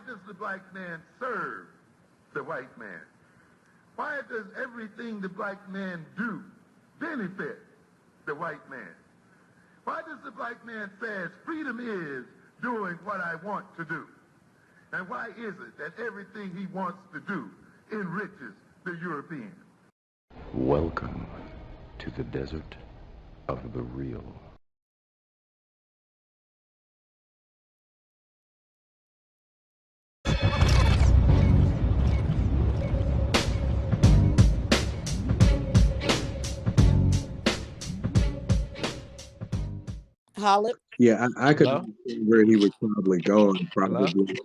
does the black man serve the white man? Why does everything the black man do benefit the white man? Why does the black man say freedom is doing what I want to do? And why is it that everything he wants to do enriches the European? Welcome to the desert of the real. Holip? Yeah, I could understand where he was probably going, probably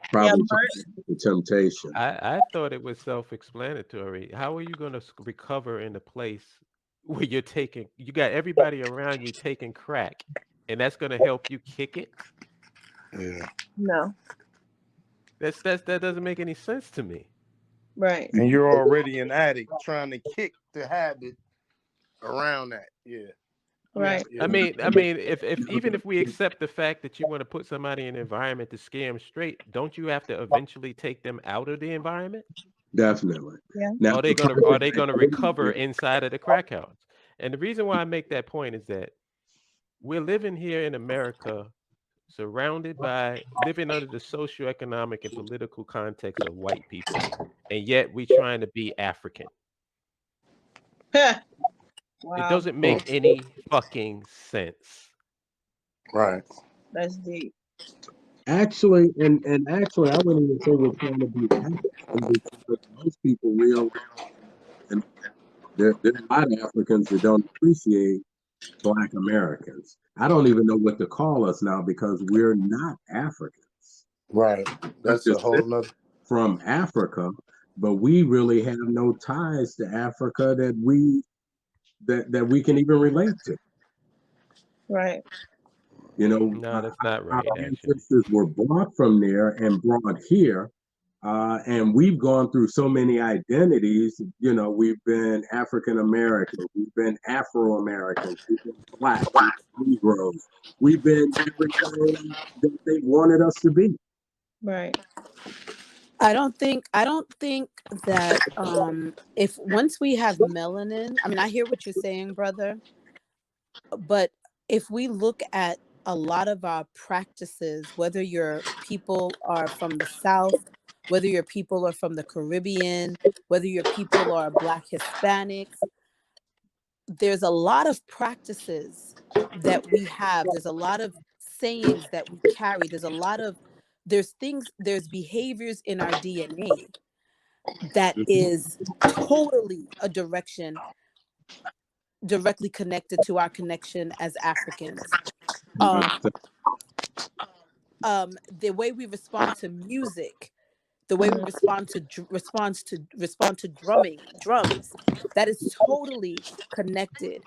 the temptation. I thought it was self-explanatory. How are you going to recover in a place where you got everybody around you taking crack, and that's going to help you kick it? Yeah. No. That doesn't make any sense to me. Right. And you're already an addict trying to kick the habit around that. Yeah. Right. I mean, if even if we accept the fact that you want to put somebody in an environment to scare them straight, don't you have to eventually take them out of the environment? Definitely. Yeah. Now, Are they gonna recover inside of the crack house? And the reason why I make that point is that we're living here in America, surrounded by living under the socioeconomic and political context of white people, and yet we're trying to be African. Wow. It doesn't make any fucking sense. Right. That's deep. Actually, and actually, I wouldn't even say we're trying to be African because most people realize, and there are a lot of Africans that don't appreciate Black Americans. I don't even know what to call us now because we're not Africans. Right. That's a whole nother. From Africa, but we really have no ties to Africa that we can even relate to. Right. You know, No, that's not right. Our ancestors were brought from there and brought here, and we've gone through so many identities. You know, we've been African American, we've been Afro Americans, we've been Black, Negroes, we've been everything that they wanted us to be. Right. I don't think that if once we have melanin, I mean, I hear what you're saying, brother, but if we look at a lot of our practices, whether your people are from the South, whether your people are from the Caribbean, whether your people are Black Hispanics, there's a lot of practices that we have. There's a lot of sayings that we carry. There's behaviors in our DNA that is totally directly connected to our connection as Africans. The way we respond to music, the way we respond to drums, that is totally connected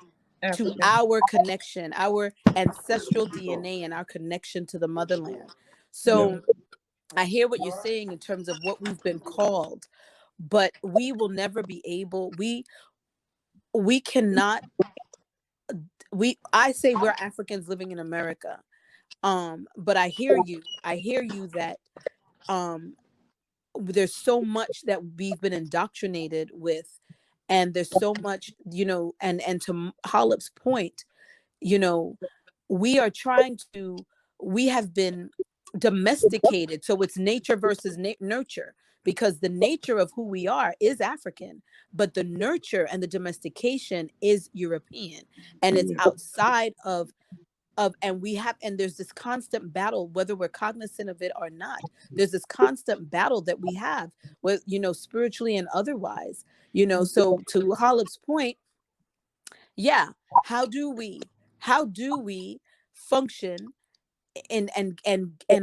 to our connection, our ancestral DNA, and our connection to the motherland. So I hear what you're saying in terms of what we've been called, but we will never be able. We cannot. I say we're Africans living in America, but I hear you. I hear you that there's so much that we've been indoctrinated with, and there's so much, and to Holip's point, we have been domesticated. So it's nature versus nurture, because the nature of who we are is African, but the nurture and the domestication is European, and it's outside of and there's this constant battle, whether we're cognizant of it or not. There's this constant battle that we have with, spiritually and otherwise, so to Holip's point, how do we function and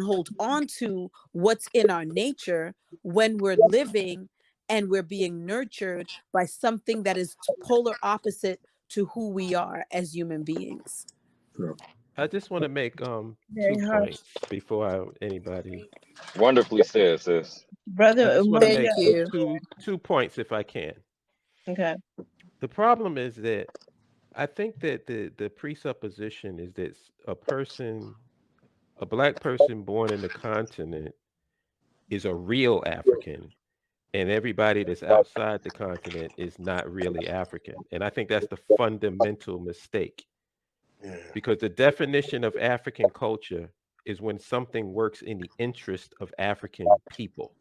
hold on to what's in our nature when we're living and we're being nurtured by something that is polar opposite to who we are as human beings? I just want to make 2 points before anybody. Wonderfully said, sis. Brother, I just want to make you. 2 points if I can. Okay. The problem is that I think that the presupposition is that a Black person born in the continent is a real African, and everybody that's outside the continent is not really African. And I think that's the fundamental mistake, because the definition of African culture is when something works in the interest of African people.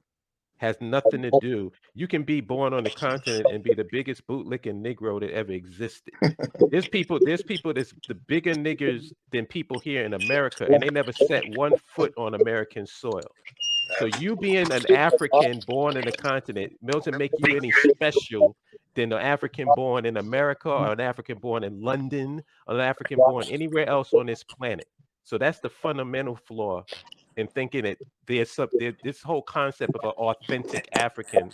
Has nothing to do. You can be born on the continent and be the biggest bootlicking Negro that ever existed. There's people that's the bigger niggers than people here in America, and they never set one foot on American soil. So you being an African born in the continent doesn't make you any special than an African born in America, or an African born in London, or an African born anywhere else on this planet. So that's the fundamental flaw in thinking that this whole concept of an authentic African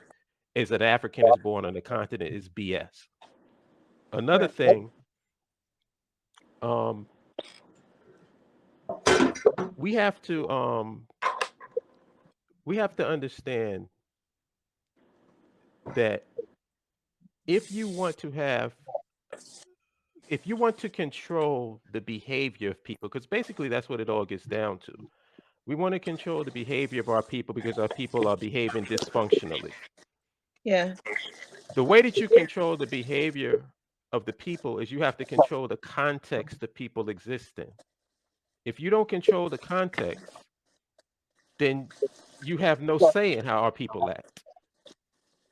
is that African is born on the continent is BS. Another thing, we have to understand that if you want to control the behavior of people, because basically that's what it all gets down to. We want to control the behavior of our people because our people are behaving dysfunctionally. Yeah. The way that you control the behavior of the people is you have to control the context the people exist in. If you don't control the context, then you have no say in how our people act.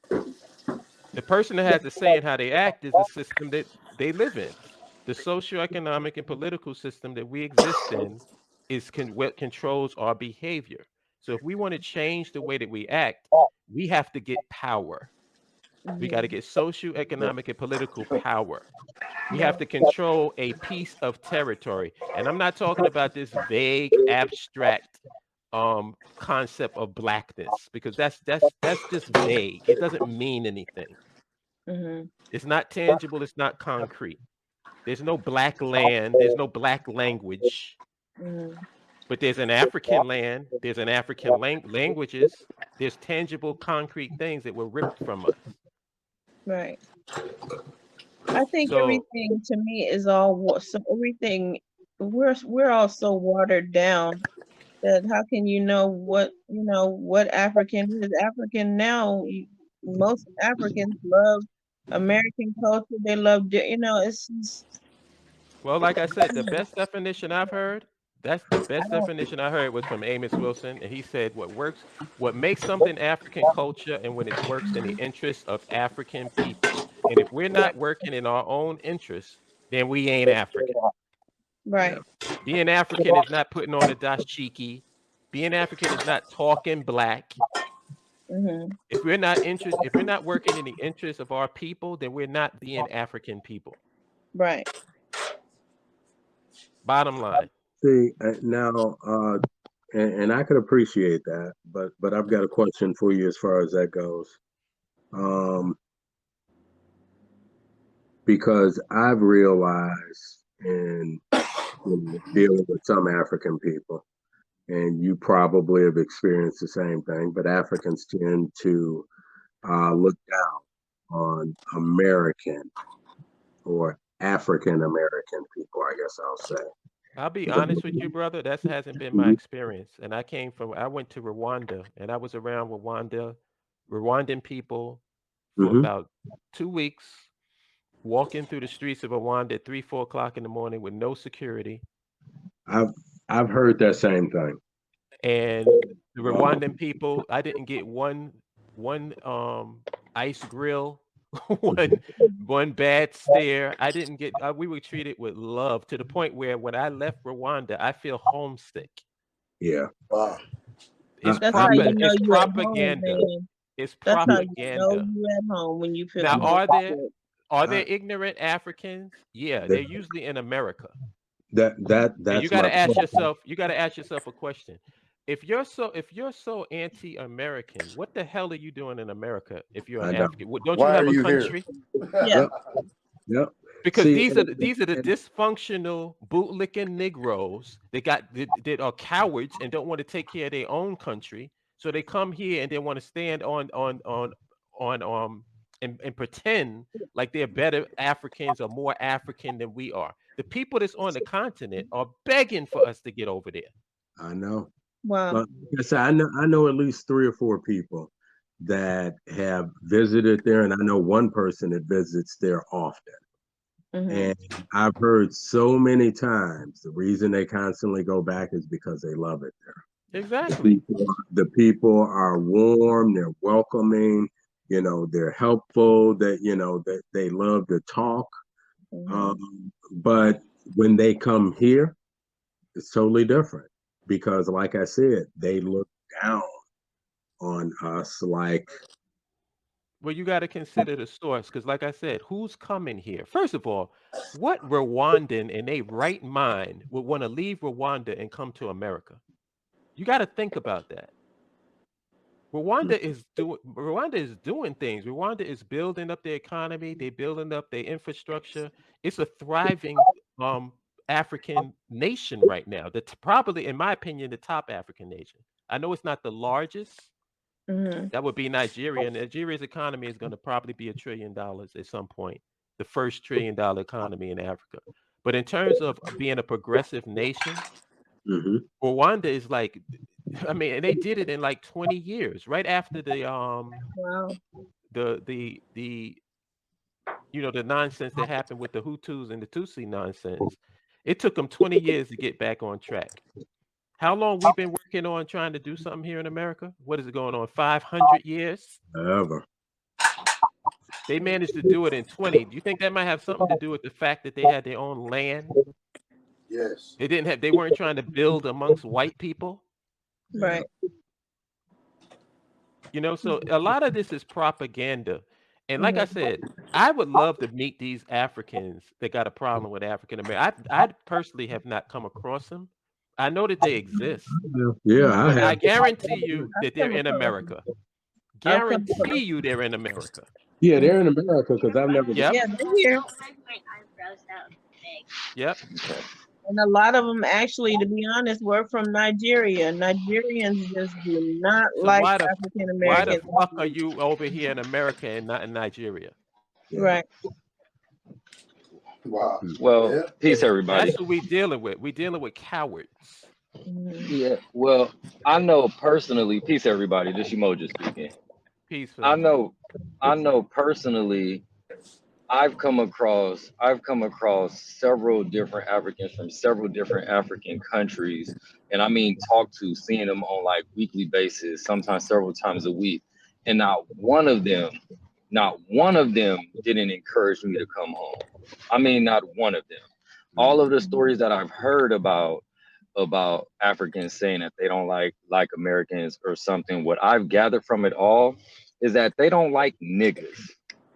The person that has a say in how they act is the system that they live in. The socioeconomic and political system that we exist in is what controls our behavior. So if we want to change the way that we act, we have to get power. We got to get socioeconomic and political power. We have to control a piece of territory. And I'm not talking about this vague, abstract concept of blackness, because that's just vague. It doesn't mean anything. It's not tangible. It's not concrete. There's no black land. There's no black language. But there's an African land. There's an African languages. There's tangible, concrete things that were ripped from us. Right. I think everything to me is all so everything. We're all so watered down that how can you know what African is? African now. Most Africans love American culture. They love it's just, well, like I said, the best definition I've heard. That's the best definition I heard was from Amos Wilson, and he said what makes something African culture, and when it works in the interests of African people. And if we're not working in our own interests, then we ain't African. Right. Being African is not putting on a dashiki. Being African is not talking black. If we're not working in the interests of our people, then we're not being African people. Right. Bottom line. See, now, and I could appreciate that, but I've got a question for you as far as that goes. Because I've realized in dealing with some African people, and you probably have experienced the same thing, but Africans tend to look down on American or African American people, I guess I'll say. I'll be honest with you, brother. That hasn't been my experience. And I went to Rwanda, and I was around Rwandan people for about 2 weeks, walking through the streets of Rwanda at 3, 4 o'clock in the morning with no security. I've heard that same thing. And the Rwandan people, I didn't get one ice grill, one bad stare. I didn't get. We were treated with love to the point where when I left Rwanda, I feel homesick. Yeah. Wow. It's That's propaganda. how you know It's you're propaganda. at home, It's That's propaganda. how you know you're at home when you feel. Now, are there ignorant Africans? Yeah, they're usually in America. That's you got to ask yourself. You got to ask yourself a question. If you're so anti-American, what the hell are you doing in America? If you're an African, don't you have a country? Yeah. Yep. Because these are the dysfunctional bootlicking Negroes that are cowards and don't want to take care of their own country. So they come here and they want to stand on and pretend like they're better Africans or more African than we are. The people that's on the continent are begging for us to get over there. I know. Wow. Like I said, I know at least 3 or 4 people that have visited there, and I know one person that visits there often. And I've heard so many times the reason they constantly go back is because they love it there. Exactly. The people are warm, they're welcoming, they're helpful, that they love to talk. But when they come here, it's totally different because, like I said, they look down on us like. Well, you got to consider the source because, like I said, who's coming here? First of all, what Rwandan in a right mind would want to leave Rwanda and come to America? You got to think about that. Rwanda is doing things. Rwanda is building up their economy. They're building up their infrastructure. It's a thriving African nation right now. That's probably, in my opinion, the top African nation. I know it's not the largest. That would be Nigeria. And Nigeria's economy is going to probably be $1 trillion at some point. The first $1 trillion economy in Africa. But in terms of being a progressive nation, Rwanda is like, I mean, and they did it in like 20 years, right after the the nonsense that happened with the Hutus and the Tutsi nonsense. It took them 20 years to get back on track. How long we've been working on trying to do something here in America? What is it going on? 500 years? Ever. They managed to do it in 20. Do you think that might have something to do with the fact that they had their own land? Yes. They weren't trying to build amongst white people. Right. So a lot of this is propaganda. And like I said, I would love to meet these Africans that got a problem with African American. I personally have not come across them. I know that they exist. Yeah, But I have. guarantee you that they're in America. Guarantee you they're in America. Yeah, they're in America because I've never. Yep. Yeah, they're here. Yep. And a lot of them actually, to be honest, were from Nigeria. Nigerians just do not So like why the African Americans. fuck are you over here in America and not in Nigeria? Right. Wow. Well, peace, everybody. That's what we dealing with. We dealing with cowards. Yeah. Well, I know personally. Peace, everybody. This Umoja speaking. Peace. I know personally. I've come across several different Africans from several different African countries, and I mean seeing them on like weekly basis, sometimes several times a week, and not one of them didn't encourage me to come home. I mean, not one of them. All of the stories that I've heard about Africans saying that they don't like Americans or something, what I've gathered from it all is that they don't like niggas.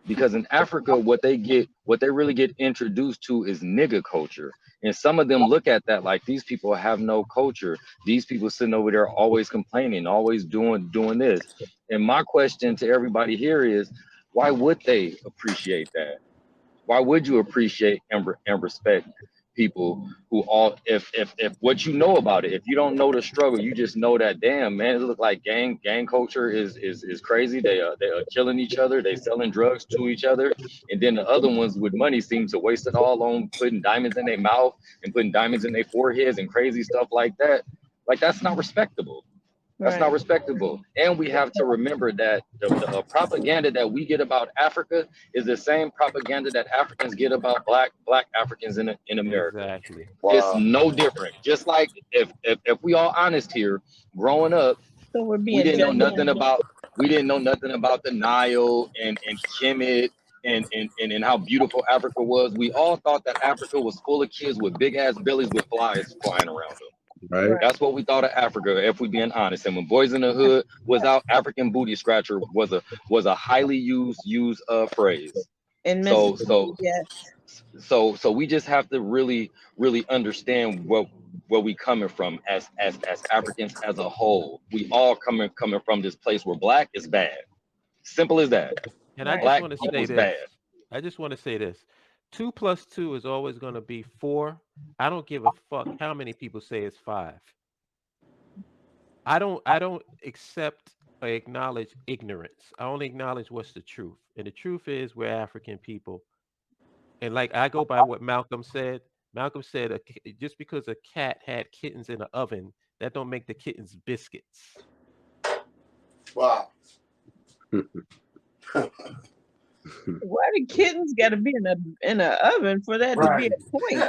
Because in Africa, what they really get introduced to is nigga culture. And some of them look at that like these people have no culture. These people sitting over there always complaining, always doing this. And my question to everybody here is, why would they appreciate that? Why would you appreciate and respect people who all, if what you know about it, if you don't know the struggle, you just know that, damn, man, it look like gang culture is crazy. They are killing each other, they selling drugs to each other, and then the other ones with money seem to waste it all on putting diamonds in their mouth and putting diamonds in their foreheads and crazy stuff like that. Like, that's not respectable. That's not respectable. And we have to remember that the propaganda that we get about Africa is the same propaganda that Africans get about black Africans in America. Exactly. It's no different. Just like if we all honest here, growing up, So we didn't know nothing about the Nile and Kemet and how beautiful Africa was. We all thought that Africa was full of kids with big ass bellies with flies flying around them. Right. That's what we thought of Africa, if we being honest. And when Boys in the Hood was out, African booty scratcher was a highly used phrase. And so we just have to really understand where we coming from as Africans as a whole. We all coming from this place where black is bad. Simple as that. And I just want to say this. Bad. I just want to say this. 2 + 2 is always going to be 4. I don't give a fuck how many people say it's 5. I don't accept or acknowledge ignorance. I only acknowledge what's the truth. And the truth is we're African people. And like I go by what Malcolm said. Malcolm said just because a cat had kittens in an oven That don't make the kittens biscuits. Wow. Why the kittens got to be in a oven for that to be a point?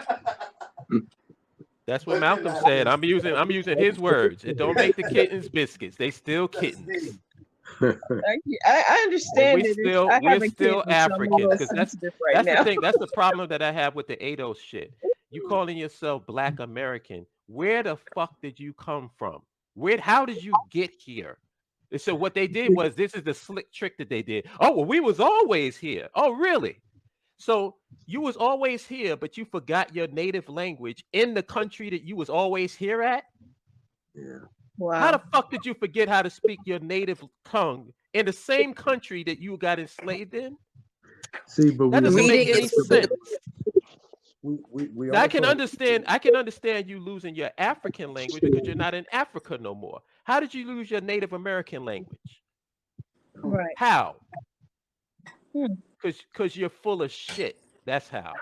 That's what Malcolm said. I'm using his words. It don't make the kittens biscuits. They still kittens. I understand it. We're still Africans, because that's right the thing. That's the problem that I have with the ADOS shit. You calling yourself Black American? Where the fuck did you come from? How did you get here? So what they did was, this is the slick trick that they did. Oh, well, we was always here. Oh, really? So you was always here, but you forgot your native language in the country that you was always here at? Yeah. Wow. How the fuck did you forget how to speak your native tongue in the same country that you got enslaved in? See, but that doesn't make any sense. We I can understand you losing your African language because you're not in Africa no more. How did you lose your Native American language? Right. How? Because you're full of shit. That's how.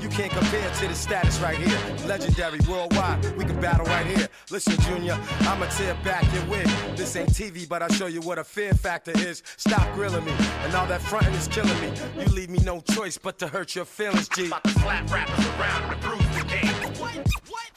You can't compare to the status right here. Legendary, worldwide, we can battle right here. Listen, Junior, I'ma tear back your win. This ain't TV, but I'll show you what a fear factor is. Stop grilling me, and all that fronting is killing me. You leave me no choice but to hurt your feelings, G. About to slap rappers around and bruise the game. What?